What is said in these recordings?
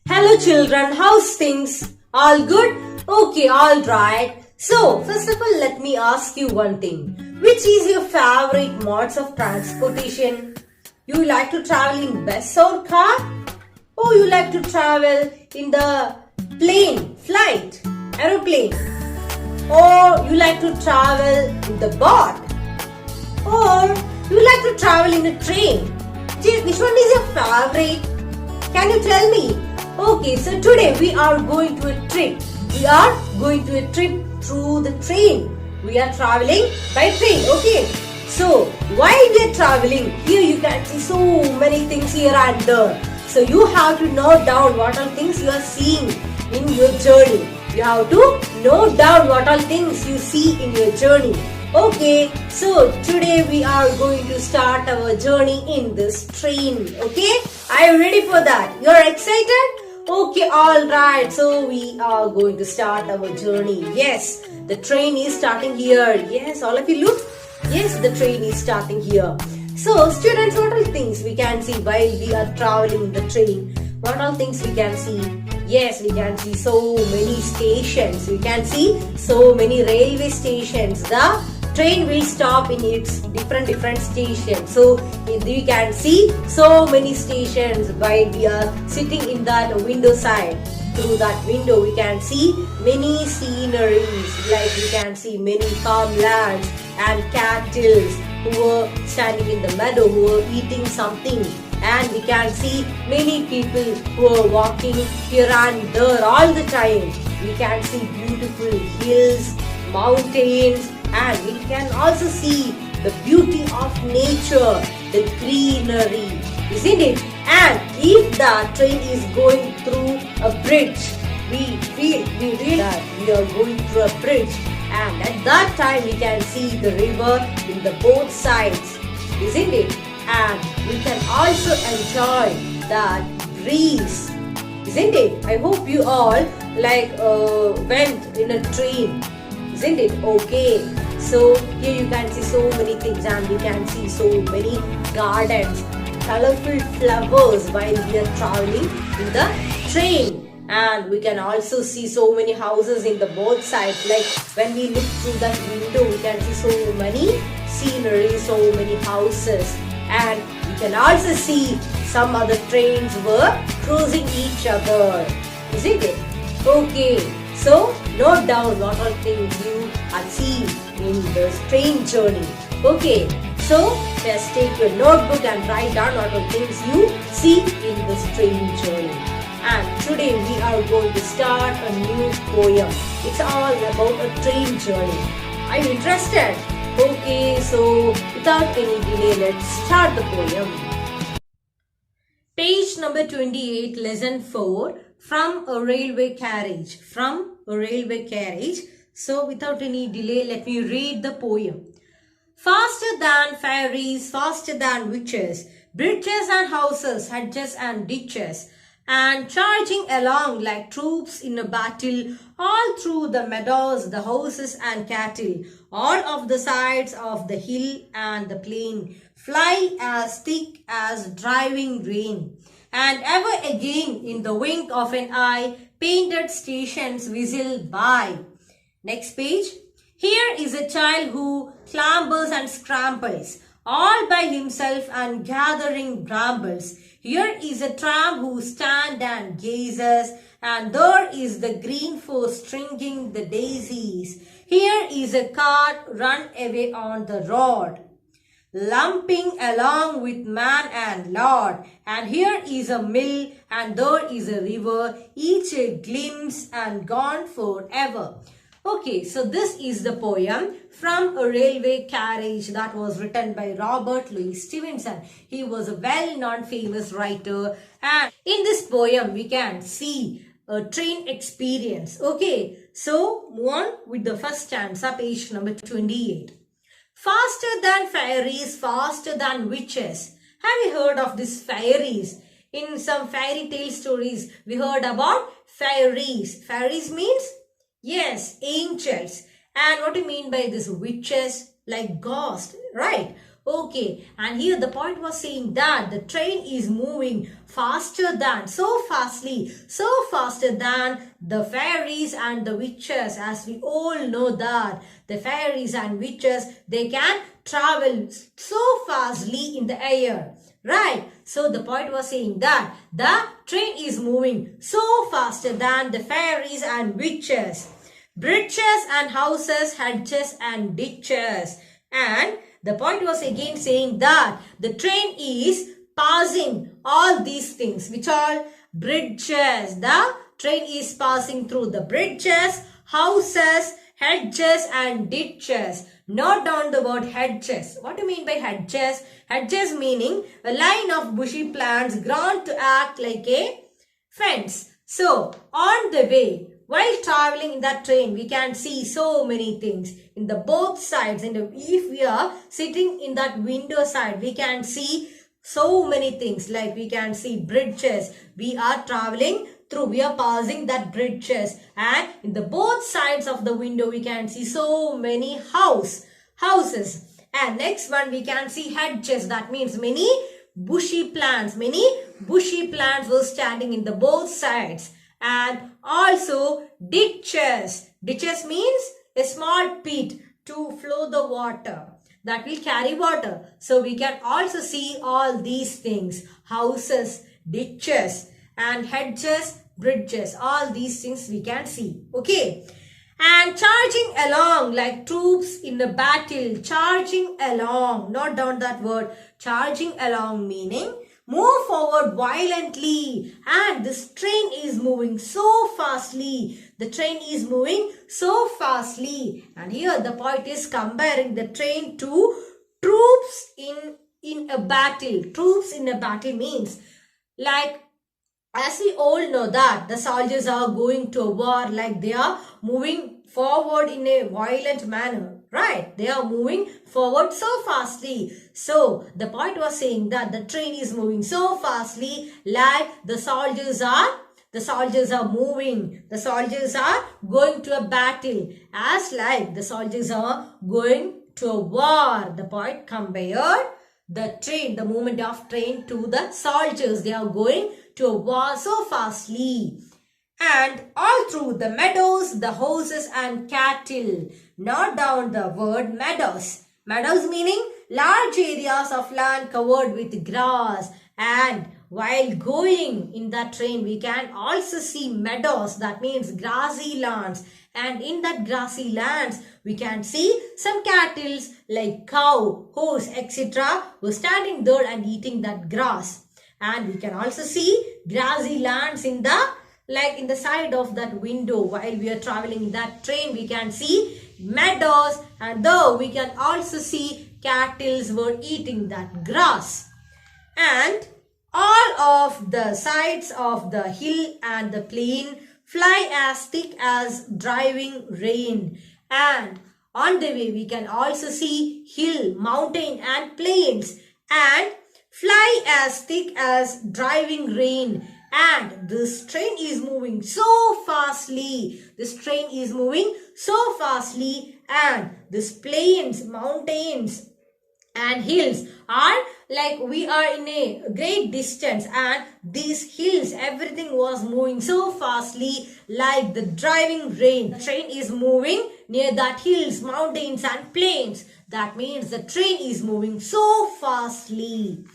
Hello children, how's things? All good? Okay, alright. So, first of all, let me ask you one thing. Which is your favorite modes of transportation? You like to travel in bus or car? Or you like to travel in the plane, flight, aeroplane? Or you like to travel in the boat? Or you like to travel in a train? Which one is your favorite? Can you tell me? Okay, so today we are going to a trip. We are going to a trip through the train. We are traveling by train, okay? So, while we are traveling, here you can see so many things here and there. So, you have to note down what all things you are seeing in your journey. You have to note down what all things you see in your journey. Okay, so today we are going to start our journey in this train. Okay, are you ready for that? You're excited? Okay, alright. So we are going to start our journey. Yes, the train is starting here. Yes, all of you look. Yes, the train is starting here. So, students, what all things we can see while we are traveling in the train? What all things we can see? Yes, we can see so many stations. We can see so many railway stations. The train will stop in its different stations. So we can see so many stations while we are sitting in that window side. Through that window we can see many sceneries, like we can see many farmlands and cattle who are standing in the meadow, who are eating something. And we can see many people who are walking here and there all the time. We can see beautiful hills, mountains, and we can also see the beauty of nature, the greenery, isn't it? And if the train is going through a bridge, we feel that we are going through a bridge, and at that time we can see the river in the both sides, isn't it? And we can also enjoy that breeze, isn't it? I hope you all went in a train, isn't it? Okay, so here you can see so many things, and you can see so many gardens, colorful flowers while we are traveling in the train. And we can also see so many houses in the both sides. Like when we look through that window, we can see so many scenery, so many houses. And we can also see some other trains were crossing each other, isn't it? Okay, so note down what all things you achieve in this train journey. Okay, so just take your notebook and write down what all things you see in this train journey. And today we are going to start a new poem. It's all about a train journey. Are you interested? Okay, so without any delay, let's start the poem. Page number 28, lesson 4, from a railway carriage. From a railway carriage. So without any delay, let me read the poem. Faster than ferries, faster than witches, bridges and houses, hedges and ditches, and charging along like troops in a battle, all through the meadows, the houses and cattle, all of the sides of the hill and the plain, fly as thick as driving rain. And ever again in the wink of an eye, painted stations whistle by. Next page. Here is a child who clambers and scrambles, all by himself and gathering brambles. Here is a tramp who stands and gazes, and there is the green forest stringing the daisies. Here is a cart run away on the road, lumping along with man and lord. And here is a mill, and there is a river, each a glimpse and gone forever. Okay, so this is the poem From a Railway Carriage that was written by Robert Louis Stevenson. He was a well-known famous writer, and in this poem we can see a train experience. Okay, so move on with the first stanza, page number 28. Faster than fairies, faster than witches. Have you heard of these fairies? In some fairy tale stories we heard about fairies. Fairies means? Yes, angels. And what do you mean by this? Witches, like ghosts, right? Okay, and here the point was saying that the train is moving faster than, so faster than the fairies and the witches. As we all know that the fairies and witches, they can travel so fastly in the air. Right. So the point was saying that the train is moving so faster than the fairies and witches. Bridges and houses, hedges and ditches. And the point was again saying that the train is passing all these things, which are bridges. The train is passing through the bridges, houses, hedges and ditches. Note down the word hedges. What do you mean by hedges? Hedges meaning a line of bushy plants grown to act like a fence. So, on the way, while traveling in that train, we can see so many things in the both sides. And if we are sitting in that window side, we can see so many things, like we can see bridges. We are traveling through, we are passing that bridges, and in the both sides of the window we can see so many houses. And next one, we can see hedges. That means many bushy plants were standing in the both sides. And also ditches means a small pit to flow the water that will carry water. So we can also see all these things: houses, ditches and hedges, bridges. All these things we can see. Okay. And charging along like troops in a battle. Charging along. Note down that word. Charging along meaning move forward violently. And this train is moving so fastly. The train is moving so fastly. And here the point is comparing the train to troops in a battle. Troops in a battle means, like, as we all know that the soldiers are going to a war, like they are moving forward in a violent manner, right? They are moving forward so fastly. So the point was saying that the train is moving so fastly, like the soldiers are moving. The soldiers are going to a battle, as like the soldiers are going to a war. The point compared the train, the movement of train to the soldiers. They are going to a war so fastly. And all through the meadows, the horses and cattle. Note down the word meadows. Meadows meaning large areas of land covered with grass. And while going in that train, we can also see meadows. That means grassy lands. And in that grassy lands, we can see some cattle like cow, horse, etc. were standing there and eating that grass. And we can also see grassy lands in the side of that window. While we are traveling in that train, we can see meadows, and though we can also see cattle were eating that grass. And all of the sides of the hill and the plain fly as thick as driving rain. And on the way, we can also see hill, mountain and plains, and fly as thick as driving rain. And this train is moving so fastly. This train is moving so fastly. And these plains, mountains and hills are like we are in a great distance. And these hills, everything was moving so fastly like the driving rain. The train is moving near that hills, mountains and plains. That means the train is moving so fastly.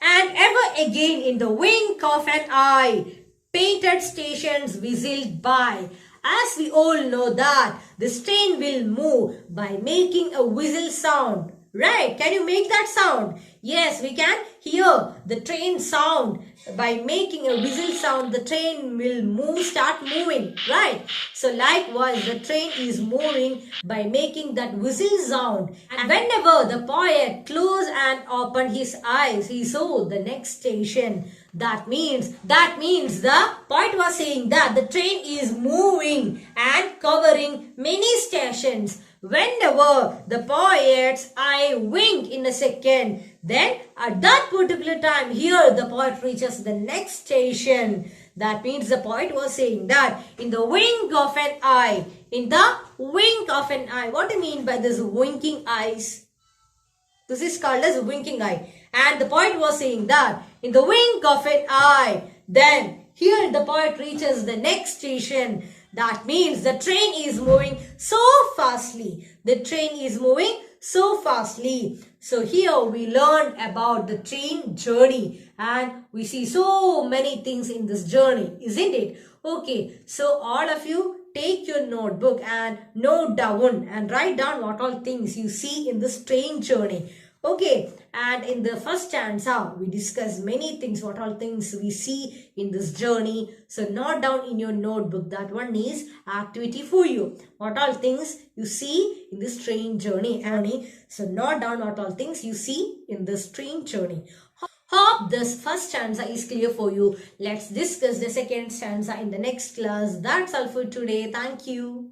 And ever again in the wink of an eye, painted stations whistled by. As we all know that this train will move by making a whistle sound. Right? Can you make that sound? Yes, we can hear the train sound. By making a whistle sound, the train will start moving. Right? So likewise, the train is moving by making that whistle sound. And whenever the poet closed and opened his eyes, he saw the next station. That means the poet was saying that the train is moving and covering many stations. Whenever the poet's eye wink in a second, then at that particular time, here the poet reaches the next station. That means the poet was saying that in the wink of an eye, in the wink of an eye. What do you mean by this winking eyes? This is called as winking eye. And the poet was saying that in the wink of an eye, then here the poet reaches the next station. That means the train is moving so fastly. The train is moving so fastly. So here we learn about the train journey and we see so many things in this journey, isn't it? Okay, so all of you take your notebook and note down and write down what all things you see in this train journey. Okay, and in the first stanza, we discuss many things, what all things we see in this journey. So note down in your notebook. That one is activity for you. What all things you see in this train journey. So note down what all things you see in this train journey. Hope this first stanza is clear for you. Let's discuss the second stanza in the next class. That's all for today. Thank you.